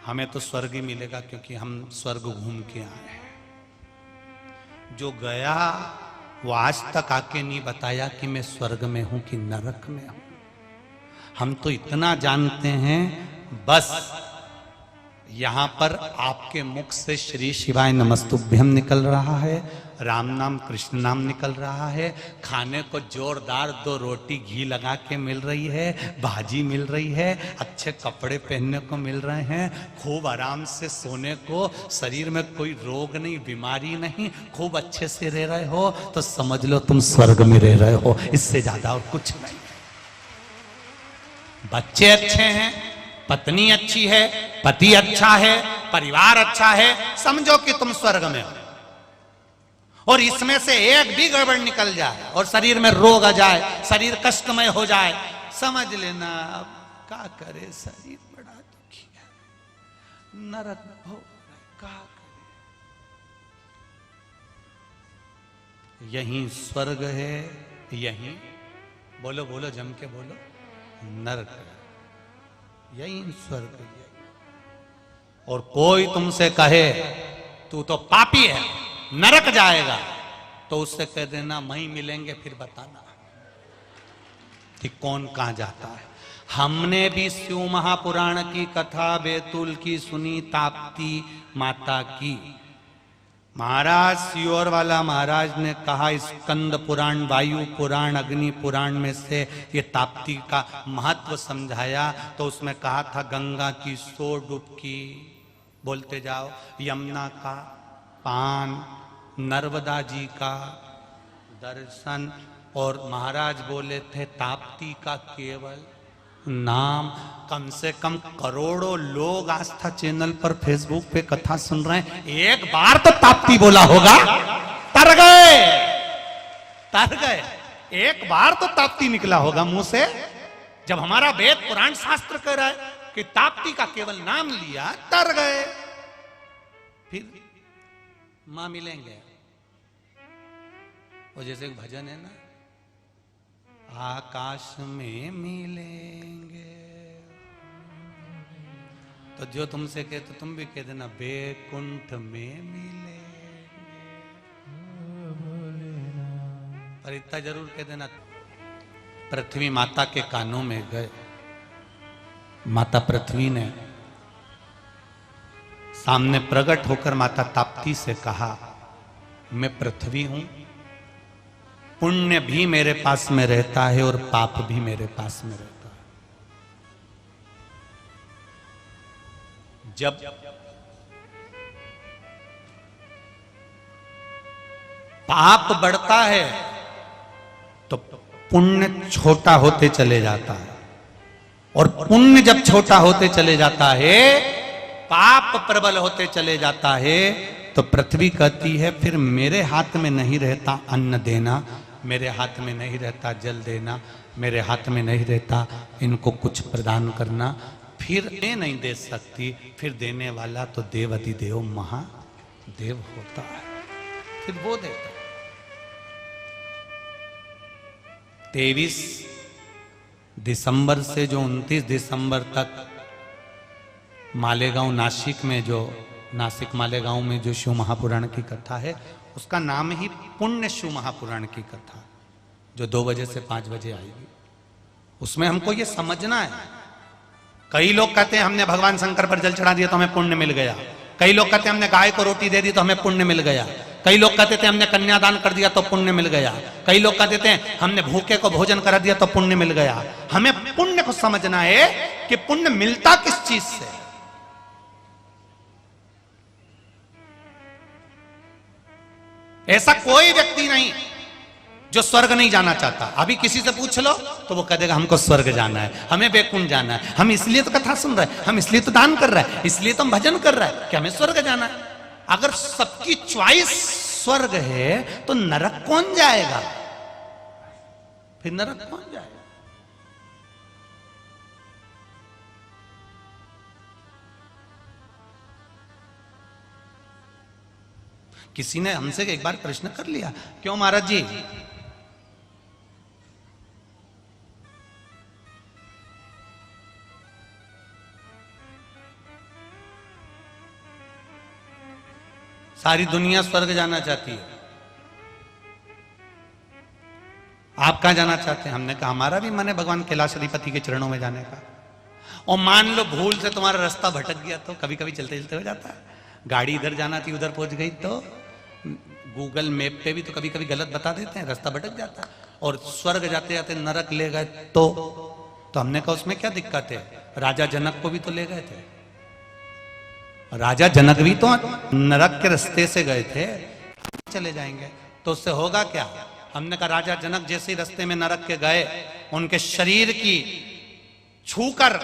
हमें तो स्वर्ग ही मिलेगा क्योंकि हम स्वर्ग घूम के आए हैं। जो गया वो आज तक आके नहीं बताया कि मैं स्वर्ग में हूं कि नरक में हूं। हम तो इतना जानते हैं बस यहां पर आपके मुख से श्री शिवाय नमस्तुभ्यम निकल रहा है, राम नाम कृष्ण नाम निकल रहा है, खाने को जोरदार 2 रोटी घी लगा के मिल रही है, भाजी मिल रही है, अच्छे कपड़े पहनने को मिल रहे हैं, खूब आराम से सोने को, शरीर में कोई रोग नहीं, बीमारी नहीं, खूब अच्छे से रह रहे हो तो समझ लो तुम स्वर्ग में रह रहे हो, इससे ज्यादा और कुछ नहीं। बच्चे अच्छे हैं, पत्नी अच्छी है, पति अच्छा है, परिवार अच्छा है, समझो कि तुम स्वर्ग में हो। और इसमें से एक भी गड़बड़ निकल जाए और शरीर में रोग आ जाए, शरीर कष्टमय हो जाए, समझ लेना अब क्या करे, शरीर बड़ा दुखी है, नरक हो क्या करे। यही स्वर्ग है, यही बोलो बोलो जम के बोलो, नरक, यही स्वर्ग है। और कोई तुमसे कहे तू तो पापी है, नरक जाएगा, तो उससे कह देना वहीं मिलेंगे, फिर बताना कि कौन कहां जाता है। हमने भी शिव महापुराण की कथा बैतूल की सुनी, ताप्ती माता की। महाराज सियोर वाला महाराज ने कहा स्कंद पुराण, वायु पुराण, अग्नि पुराण में से ये ताप्ती का महत्व समझाया, तो उसमें कहा था गंगा की 100 डुबकी, बोलते जाओ, यमुना का पान, नर्मदा जी का दर्शन, और महाराज बोले थे ताप्ती का केवल नाम। कम से कम करोड़ों लोग आस्था चैनल पर फेसबुक पे कथा सुन रहे हैं, एक बार तो ताप्ती बोला होगा, तर गए, तर गए, एक बार तो ताप्ती निकला होगा मुंह से। जब हमारा वेद पुराण शास्त्र कह रहा है कि ताप्ती का केवल नाम लिया, तर गए, फिर मां मिलेंगे। वो जैसे एक भजन है ना, आकाश में मिलेंगे, तो जो तुमसे कहे तो तुम भी कह देना बैकुंठ में मिलेंगे, पर इतना जरूर कह देना पृथ्वी माता के कानों में गए। माता पृथ्वी ने सामने प्रकट होकर माता ताप्ती से कहा, मैं पृथ्वी हूं, पुण्य भी मेरे पास में रहता है और पाप भी मेरे पास में रहता है। जब पाप बढ़ता है तो पुण्य छोटा होते चले जाता है, और पुण्य जब छोटा होते चले जाता है, पाप प्रबल होते चले जाता है, तो पृथ्वी कहती है फिर मेरे हाथ में नहीं रहता अन्न देना, मेरे हाथ में नहीं रहता जल देना, मेरे हाथ में नहीं रहता इनको कुछ प्रदान करना, फिर ये नहीं दे सकती, फिर देने वाला तो देवाधिदेव महादेव होता है, फिर वो देता है। 23 दिसंबर से जो 29 दिसंबर तक मालेगांव नासिक में, जो नासिक मालेगांव में जो शिव महापुराण की कथा है, उसका नाम ही पुण्य शिव महापुराण की कथा, जो 2 बजे से 5 बजे आएगी। उसमें हमको ये समझना है, कई लोग कहते हैं हमने भगवान शंकर पर जल चढ़ा दिया तो हमें पुण्य मिल गया, कई लोग कहते हैं हमने गाय को रोटी दे दी तो हमें पुण्य मिल गया, कई लोग कहते थे हमने कन्यादान कर दिया तो पुण्य मिल गया, कई लोग कहते थे हमने भूखे को भोजन करा दिया तो पुण्य मिल गया। हमें पुण्य को समझना है कि पुण्य मिलता किस चीज से। ऐसा कोई व्यक्ति नहीं जो स्वर्ग नहीं जाना चाहता। अभी किसी से पूछ लो तो वो कह देगा हमको स्वर्ग जाना है, हमें बैकुंठ जाना है, हम इसलिए तो कथा सुन रहे हैं, हम इसलिए तो दान कर रहे हैं, इसलिए तो हम भजन कर रहे हैं कि हमें स्वर्ग जाना है। अगर सबकी चॉइस स्वर्ग है तो नरक कौन जाएगा? फिर नरक कौन जाएगा? किसी ने हमसे एक बार प्रश्न कर लिया, क्यों महाराज जी, सारी दुनिया स्वर्ग जाना चाहती है, आप कहां जाना चाहते हैं? हमने कहा हमारा भी मन है भगवान कैलाशपति के चरणों में जाने का। और मान लो भूल से तुम्हारा रास्ता भटक गया तो, कभी कभी चलते चलते हो जाता है, गाड़ी इधर जाना थी उधर पहुंच गई तो गूगल मैप पे भी तो कभी कभी गलत बता देते हैं, रास्ता भटक जाता है। और स्वर्ग जाते जाते नरक ले गए तो हमने कहा उसमें क्या दिक्कत है, राजा जनक को भी तो ले गए थे, राजा जनक भी तो नरक के रास्ते से गए थे, चले जाएंगे तो उससे होगा क्या? हमने कहा राजा जनक जैसे रास्ते में नरक के गए, उनके शरीर की छूकर